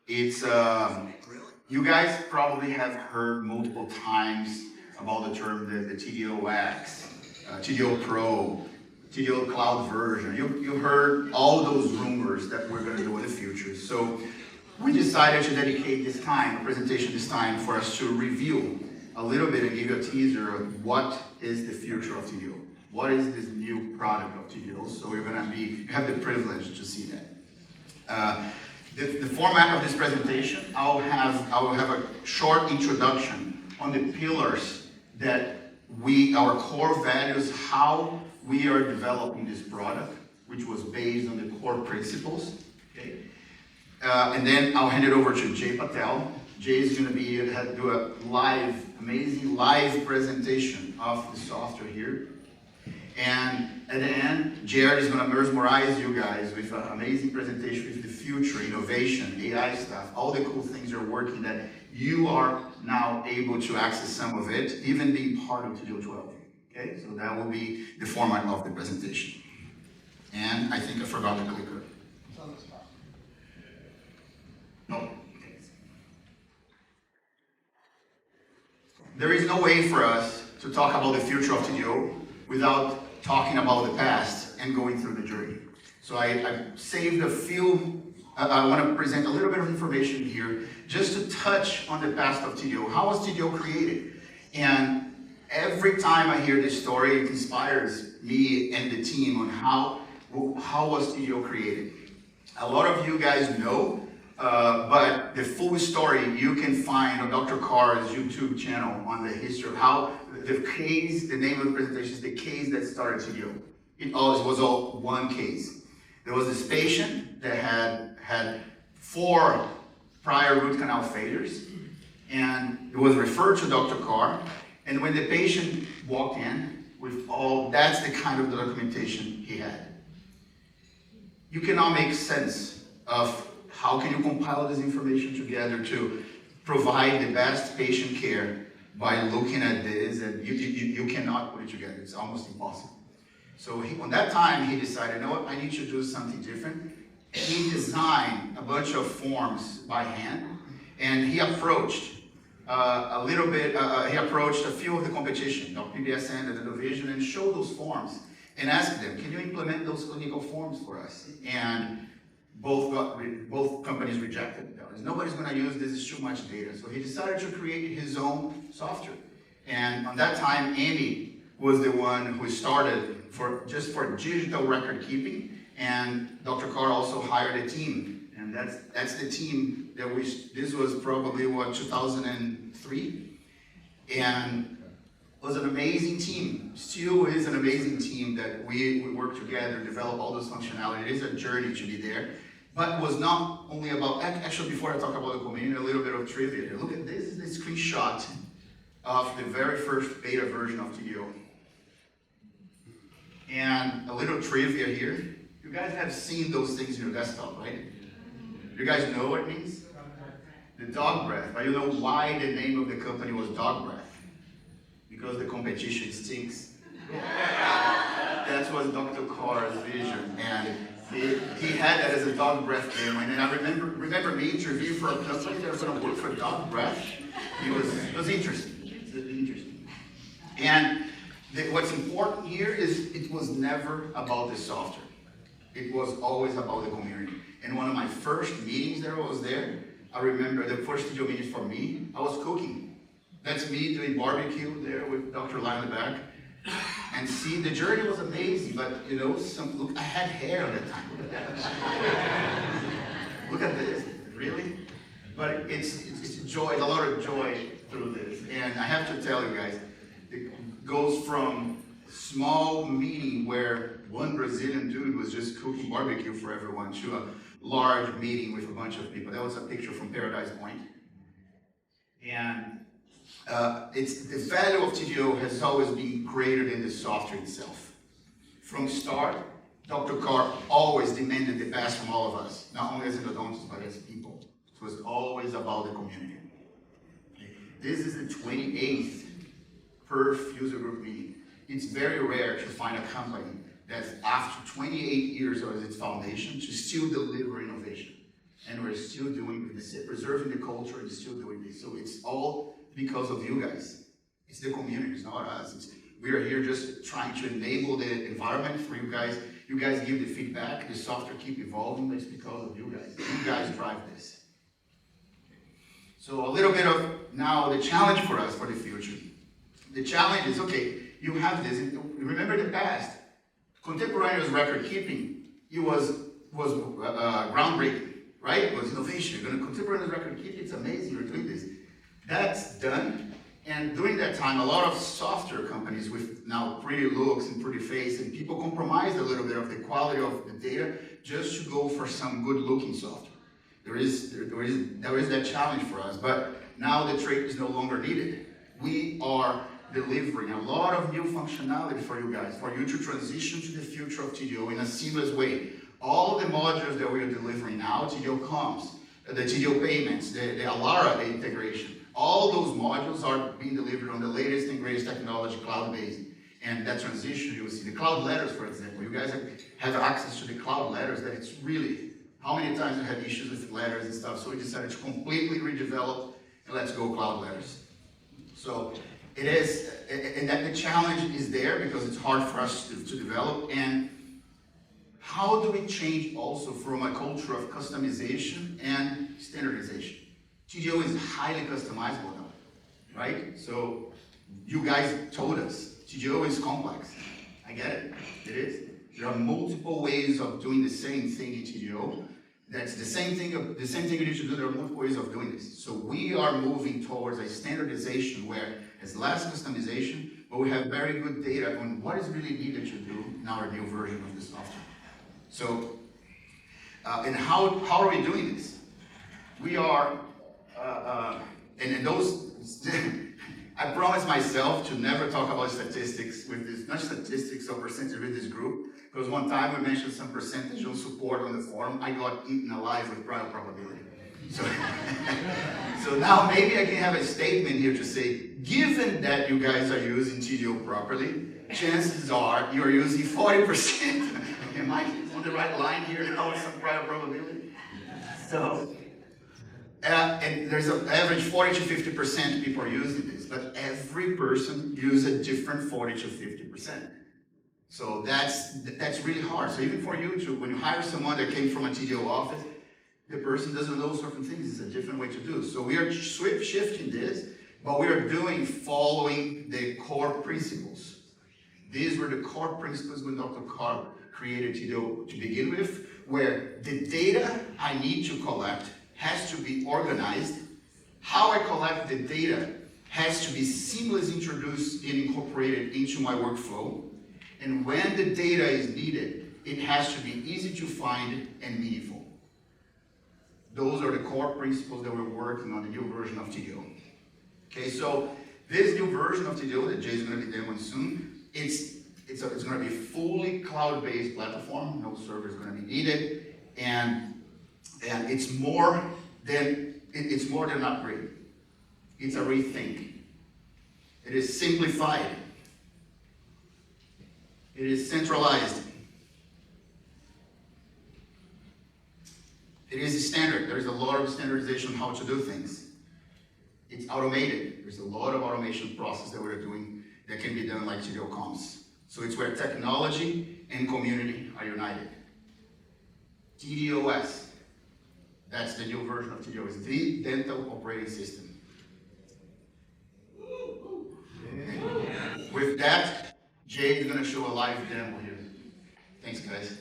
It's, you guys probably have heard multiple times about the term the TDO X, TDO Pro, TDO Cloud version. You heard all those rumors that we're going to do in the future. So we decided to dedicate this time, a presentation this time, for us to review a little bit and give you a teaser of what is the future of TDO. What is this new product of TDO? So we're going to you have the privilege to see that. The format of this presentation, I will have a short introduction on the pillars that our core values, how we are developing this product, which was based on the core principles. Okay? And then I'll hand it over to Jay Patel. Jay is going to do a amazing live presentation of the software here. And at the end, Jared is going to mesmerize you guys with an amazing presentation with the future, innovation, AI stuff, all the cool things are working that you are now able to access some of it, even being part of TDO 12. Okay, so that will be the format of the presentation. And I think I forgot the clicker. No. There is no way for us to talk about the future of TDO without talking about the past and going through the journey. So I saved a few, I want to present a little bit of information here just to touch on the past of TDO. How was TDO created? And every time I hear this story, it inspires me and the team on how was TDO created. A lot of you guys know, but the full story you can find on Dr. Carr's YouTube channel on the history of how the name of the presentation is the case that started TDO. It was all one case. There was this patient that had 4 prior root canal failures, and it was referred to Dr. Carr, and when the patient walked in with that's the kind of documentation he had. You cannot make sense of how can you compile this information together to provide the best patient care by looking at this, and you cannot put it together. It's almost impossible. So on that time, he decided, you know what, I need to do something different. He designed a bunch of forms by hand, and he approached he approached a few of the competition, PBSN and the division, and showed those forms and asked them, can you implement those clinical forms for us? And both companies rejected that. Nobody's going to use this, it's too much data. So he decided to create his own software. And on that time, Amy was the one who started just for digital record keeping, and Dr. Carr also hired a team. And that's the team that this was probably 2003. And it was an amazing team. Still is an amazing team that we work together, develop all those functionality. It is a journey to be there. But it was not only about, actually before I talk about the community, a little bit of trivia. Look at this, is the screenshot of the very first beta version of TDO. And a little trivia here. You guys have seen those things in your desktop, right? You guys know what it means? The dog breath. But you know why the name of the company was Dog Breath? Because the competition stinks. That was Dr. Carr's vision. And he had that as a dog breath demo, and then I remember me interviewing for a company that was going to work for dog breath. It was interesting. It's interesting. And what's important here is it was never about the software. It was always about the community. And one of my first meetings that I was there, I remember the first video meeting for me, I was cooking. That's me doing barbecue there with Dr. Lyle in the back. And see, the journey was amazing, but you know, look, I had hair at that time. Look at this, really? But it's joy, a lot of joy through this. And I have to tell you guys, it goes from small meeting where one Brazilian dude was just cooking barbecue for everyone to a large meeting with a bunch of people. That was a picture from Paradise Point. And the value of TDO has always been greater than the software itself. From start, Dr. Carr always demanded the best from all of us, not only as endodontists, but as people. It was always about the community. This is the 28th perf user group meeting. It's very rare to find a company that's after 28 years of its foundation to still deliver innovation. And we're still doing this, preserving the culture and still doing this. So it's all because of you guys. It's the community, it's not us. We are here just trying to enable the environment for you guys. You guys give the feedback, the software keep evolving, but it's because of you guys. You guys drive this. So a little bit of now the challenge for us for the future. The challenge is, okay, you have this, remember the past. Contemporaneous record keeping, it was groundbreaking, right? It was innovation. You're going to contemporaneous record keeping, it's amazing, you're doing this. That's done. And during that time, a lot of software companies with now pretty looks and pretty face, and people compromised a little bit of the quality of the data just to go for some good-looking software. There is that challenge for us, but now the trait is no longer needed. We are delivering a lot of new functionality for you guys, for you to transition to the future of TDO in a seamless way. All of the modules that we are delivering now, TDO comms, the TDO payments, the Alara integration, all those modules are being delivered on the latest and greatest technology, cloud-based. And that transition, you will see the cloud letters, for example. You guys have access to the cloud letters that it's really, how many times you had issues with letters and stuff, so we decided to completely redevelop and let's go cloud letters. So it is, and that the challenge is there because it's hard for us to develop. And how do we change also from a culture of customization and standardization? TDO is highly customizable now, right? So you guys told us, TDO is complex. I get it, it is. There are multiple ways of doing the same thing in TDO. That's the same thing you need to do, there are multiple ways of doing this. So we are moving towards a standardization where it's less customization, but we have very good data on what is really needed to do in our new version of the software. So, and how are we doing this? We are, and in those, I promised myself to never talk about statistics with this, not statistics or percentage with this group, because one time we mentioned some percentage on support on the forum, I got eaten alive with prior probability. So, so now maybe I can have a statement here to say, given that you guys are using TDO properly, chances are you're using 40%. Am I on the right line here now with some prior probability? So, and there's an average 40 to 50% people are using this, but every person uses a different 40 to 50%. So that's really hard. So even for you to, when you hire someone that came from a TDO office, the person doesn't know certain things. It's a different way to do. So we are shifting this, but we are following the core principles. These were the core principles when Dr. Carr created TDO to begin with, where the data I need to collect has to be organized. How I collect the data has to be seamlessly introduced and incorporated into my workflow. And when the data is needed, it has to be easy to find and meaningful. Those are the core principles that we're working on the new version of TDO. Okay, so this new version of TDO that Jay's going to be demoing soon, it's going to be a fully cloud-based platform. No server is going to be needed, and it's more than an upgrade. It's a rethink. It is simplified. It is centralized. It is a standard. There's a lot of standardization on how to do things. It's automated. There's a lot of automation process that we're doing that can be done like TDO comms. So it's where technology and community are united. TDOS. That's the new version of TDO. It's the dental operating system. With that, Jay is going to show a live demo here. Thanks, guys.